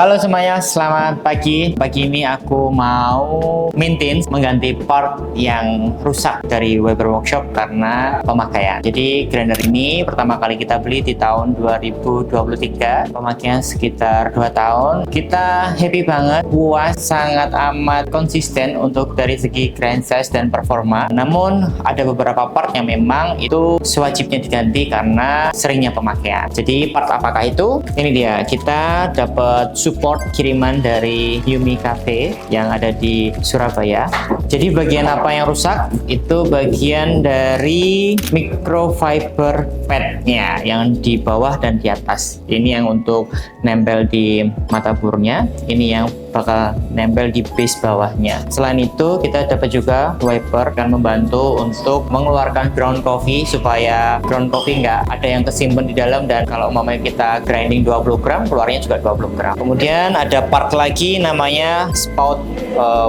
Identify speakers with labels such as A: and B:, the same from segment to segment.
A: Halo semuanya, selamat pagi. Pagi ini aku mau mengganti part yang rusak dari Weber Workshop karena pemakaian. Jadi grinder ini pertama kali kita beli di tahun 2023, pemakaian sekitar 2 tahun. Kita happy banget, puas, sangat amat konsisten untuk dari segi grind size dan performa. Namun ada beberapa part yang memang itu sewajibnya diganti karena seringnya pemakaian. Jadi part apakah itu? Ini dia, kita dapat support kiriman dari Yumi Cafe yang ada di Surabaya. Jadi bagian apa yang rusak? Itu bagian dari microfiber padnya yang di bawah dan di atas. Ini yang untuk nempel di mata burnya, ini yang bakal nempel di base bawahnya. Selain itu kita dapat juga wiper yang membantu untuk mengeluarkan ground coffee supaya ground coffee nggak ada yang kesimpan di dalam, dan kalau umpamanya kita grinding 20 gram keluarnya juga 20 gram. Kemudian ada part lagi namanya spout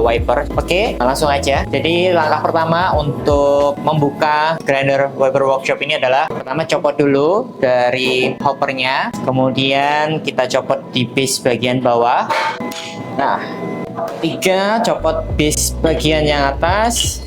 A: wiper. Oke, langsung aja. Jadi langkah pertama untuk membuka grinder Weber Workshop ini adalah pertama copot dulu dari hoppernya, kemudian kita copot di base bagian bawah. Nah, 3 copot base bagian yang atas.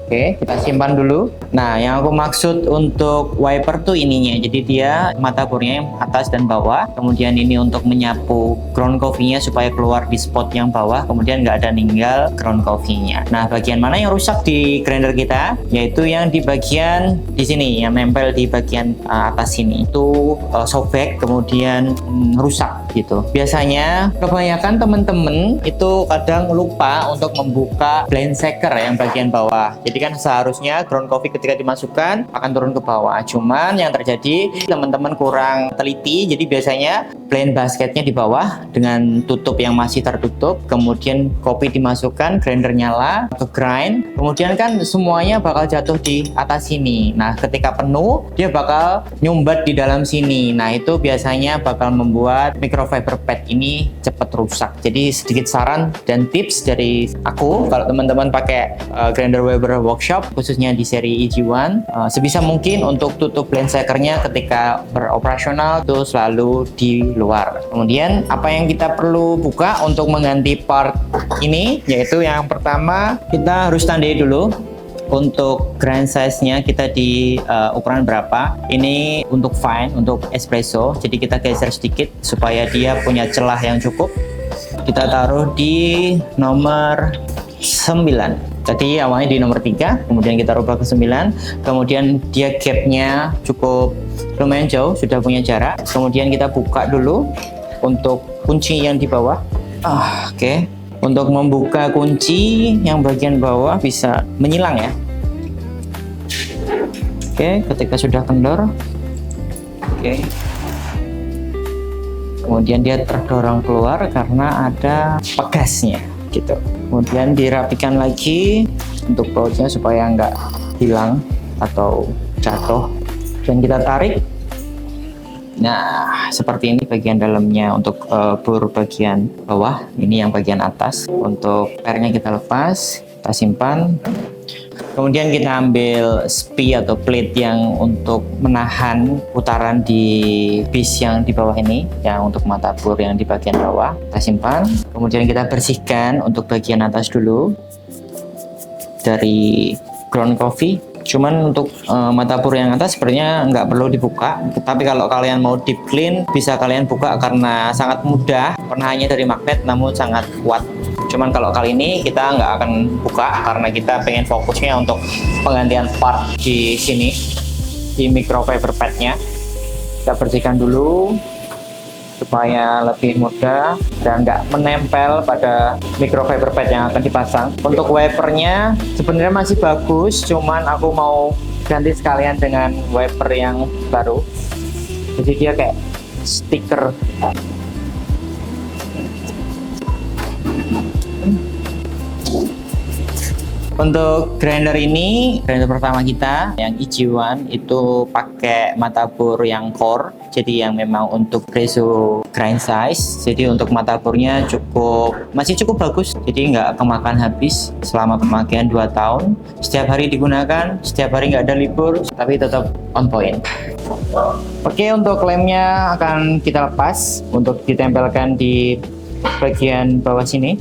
A: Oke, kita simpan dulu. Nah, yang aku maksud untuk wiper tuh ininya. Jadi dia mata bornya yang atas dan bawah. Kemudian ini untuk menyapu ground coffee-nya supaya keluar di spot yang bawah. Kemudian nggak ada ninggal ground coffee-nya. Nah, bagian mana yang rusak di grinder kita? Yaitu yang di bagian di sini, yang nempel di bagian atas sini. Itu sobek, kemudian rusak gitu. Biasanya kebanyakan temen-temen itu kadang lupa untuk membuka blend shaker yang bagian bawah. Jadi kan seharusnya ground coffee ketika dimasukkan akan turun ke bawah. Cuman yang terjadi teman-teman kurang teliti. Jadi biasanya blend basketnya di bawah dengan tutup yang masih tertutup. Kemudian kopi dimasukkan, grinder nyala, ke grind. Kemudian kan semuanya bakal jatuh di atas sini. Nah, ketika penuh dia bakal nyumbat di dalam sini. Nah, itu biasanya bakal membuat microfiber pad ini cepat rusak. Jadi sedikit saran dan tips dari aku, kalau teman-teman pakai grinder Weber Workshop khususnya di seri EG1, sebisa mungkin untuk tutup blend shakernya ketika beroperasional itu selalu di luar. Kemudian apa yang kita perlu buka untuk mengganti part ini, yaitu yang pertama kita harus tandai dulu. Untuk grind size-nya kita di ukuran berapa. Ini untuk fine, untuk espresso. Jadi kita geser sedikit supaya dia punya celah yang cukup. Kita taruh di nomor 9. Tadi awalnya di nomor 3, kemudian kita rubah ke 9. Kemudian dia gapnya cukup lumayan jauh, sudah punya jarak. Kemudian kita buka dulu untuk kunci yang di bawah. Oke. Untuk membuka kunci yang bagian bawah bisa menyilang ya. Oke, ketika sudah kendor. Oke. Kemudian dia terdorong keluar karena ada pegasnya gitu. Kemudian dirapikan lagi untuk bautnya supaya nggak hilang atau jatuh. Dan kita tarik. Nah, seperti ini bagian dalamnya untuk bor bagian bawah. Ini yang bagian atas. Untuk airnya kita lepas, kita simpan. Kemudian kita ambil spee atau plate yang untuk menahan putaran di base yang di bawah ini, yang untuk mata bor yang di bagian bawah. Kita simpan. Kemudian kita bersihkan untuk bagian atas dulu dari ground coffee. Cuman untuk mata bor yang atas sebenarnya nggak perlu dibuka, tapi kalau kalian mau deep clean bisa kalian buka karena sangat mudah. Penahannya dari magnet namun sangat kuat. Cuman kalau kali ini kita nggak akan buka karena kita pengen fokusnya untuk penggantian part di sini, di microfiber padnya. Kita bersihkan dulu supaya lebih mudah dan nggak menempel pada microfiber pad yang akan dipasang. Untuk wipernya sebenarnya masih bagus, cuman aku mau ganti sekalian dengan wiper yang baru. Jadi dia kayak stiker. Untuk grinder ini, grinder pertama kita yang EG1 itu pakai mata bor yang core, jadi yang memang untuk ratio grind size. Jadi untuk mata bornya masih cukup bagus, jadi nggak kemakan habis selama pemakaian 2 tahun. Setiap hari digunakan, setiap hari nggak ada libur, tapi tetap on point. Oke, untuk lemnya akan kita lepas untuk ditempelkan di bagian bawah sini.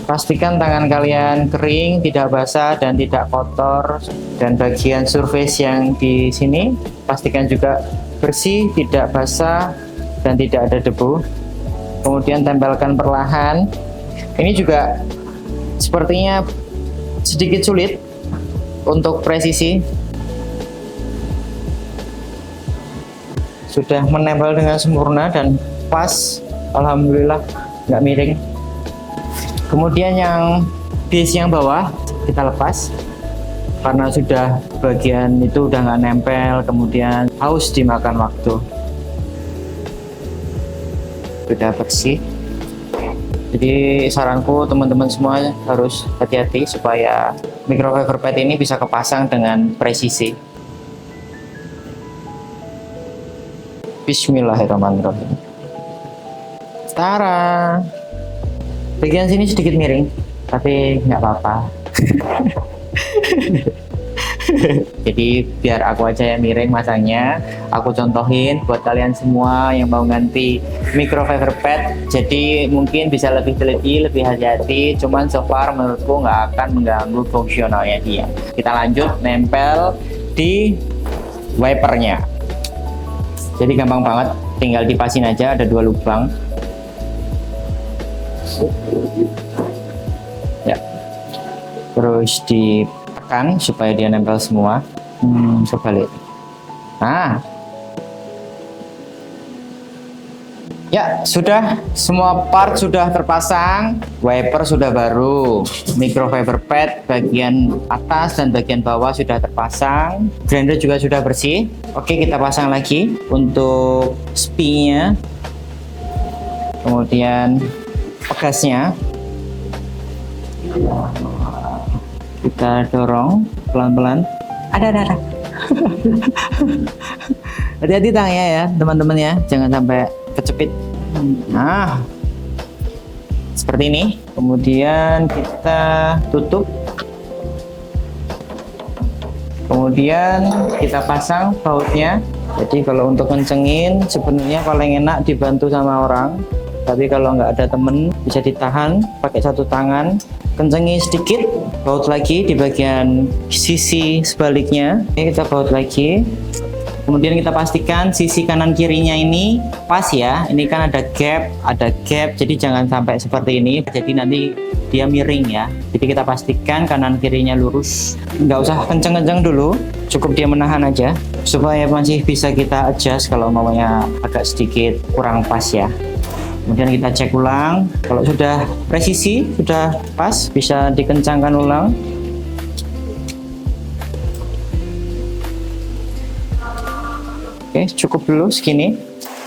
A: Pastikan tangan kalian kering, tidak basah dan tidak kotor, dan bagian surface yang di sini pastikan juga bersih, tidak basah dan tidak ada debu. Kemudian tempelkan perlahan. Ini juga sepertinya sedikit sulit untuk presisi. Sudah menempel dengan sempurna dan pas, alhamdulillah nggak miring. Kemudian yang base yang bawah kita lepas karena sudah bagian itu udah nggak nempel, kemudian haus dimakan waktu. Sudah bersih. Jadi saranku teman-teman semua harus hati-hati supaya microfiber pad ini bisa kepasang dengan presisi. Bismillahirrahmanirrahim. Tara. Bagian sini sedikit miring, tapi nggak apa-apa. Jadi biar aku aja yang miring masangnya, aku contohin buat kalian semua yang mau ganti microfiber pad. Jadi mungkin bisa lebih teliti, lebih hati-hati. Cuman so far menurutku nggak akan mengganggu fungsionalnya dia. Kita lanjut nempel di wipernya. Jadi gampang banget, tinggal dipasin aja, ada 2 lubang. Ya, terus ditekan supaya dia nempel semua. Kebalik. Nah, ya sudah, semua part sudah terpasang, wiper sudah baru, microfiber pad bagian atas dan bagian bawah sudah terpasang, grinder juga sudah bersih. Oke, kita pasang lagi untuk spie-nya, kemudian pegasnya kita dorong pelan-pelan. Ada. Hati-hati tangannya ya teman-teman ya, jangan sampai kecepit. Nah, seperti ini. Kemudian kita tutup, kemudian kita pasang bautnya. Jadi kalau untuk kencengin sebenarnya paling enak dibantu sama orang, tapi kalau nggak ada temen bisa ditahan pakai satu tangan, kencengi sedikit, baut lagi di bagian sisi sebaliknya. Oke, kita baut lagi, kemudian kita pastikan sisi kanan kirinya ini pas ya. Ini kan ada gap, jadi jangan sampai seperti ini, jadi nanti dia miring ya. Jadi kita pastikan kanan kirinya lurus, nggak usah kenceng-kenceng dulu, cukup dia menahan aja supaya masih bisa kita adjust kalau maunya agak sedikit kurang pas ya. Kemudian kita cek ulang, kalau sudah presisi, sudah pas, bisa dikencangkan ulang. Oke, cukup dulu segini.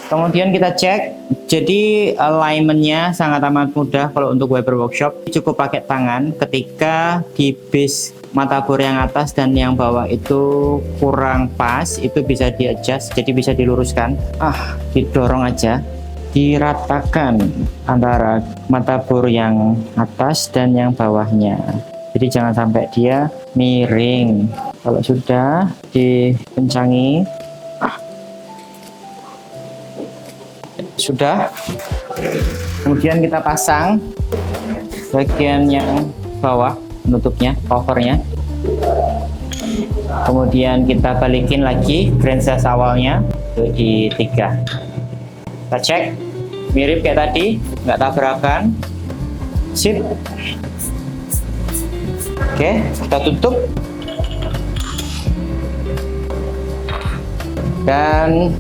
A: Kemudian kita cek, jadi alignmentnya sangat amat mudah kalau untuk wiper workshop. Cukup pakai tangan ketika di base mata bor yang atas dan yang bawah itu kurang pas, itu bisa di adjust, jadi bisa diluruskan. Didorong aja, diratakan antara mata bor yang atas dan yang bawahnya, jadi jangan sampai dia miring. Kalau sudah dikencangi, sudah, kemudian kita pasang bagian yang bawah, penutupnya, covernya. Kemudian kita balikin lagi grand size awalnya di 3. Kita cek, mirip kayak tadi, nggak tabrakan, sip. Oke, kita tutup dan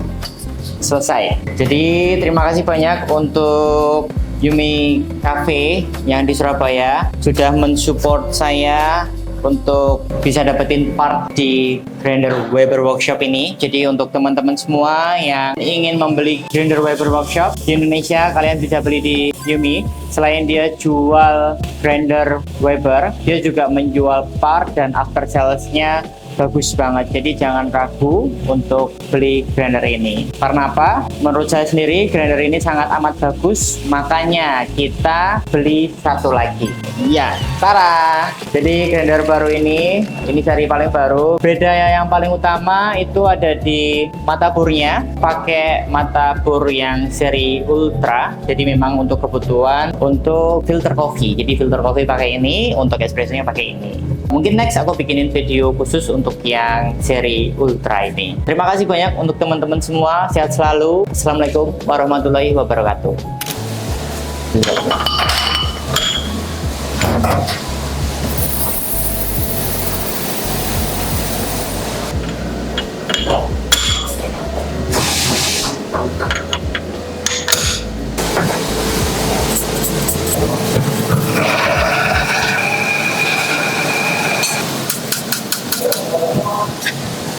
A: selesai. Jadi terima kasih banyak untuk Yumi Cafe yang di Surabaya sudah mensupport saya untuk bisa dapetin part di grinder wiper workshop ini. Jadi untuk teman-teman semua yang ingin membeli grinder wiper workshop di Indonesia, kalian bisa beli di Yumi. Selain dia jual grinder wiper, dia juga menjual part dan after salesnya bagus banget. Jadi jangan ragu untuk beli grinder ini. Karena apa? Menurut saya sendiri grinder ini sangat amat bagus, makanya kita beli satu lagi. Ya, tara. Jadi grinder baru ini seri paling baru. Beda yang paling utama itu ada di mata bornya, pakai mata bor yang seri Ultra. Jadi memang untuk kebutuhan untuk filter kopi. Jadi filter kopi pakai ini, untuk espressonya pakai ini. Mungkin next aku bikinin video khusus untuk yang seri Ultra ini. Terima kasih banyak untuk teman-teman semua. Sehat selalu. Assalamualaikum warahmatullahi wabarakatuh.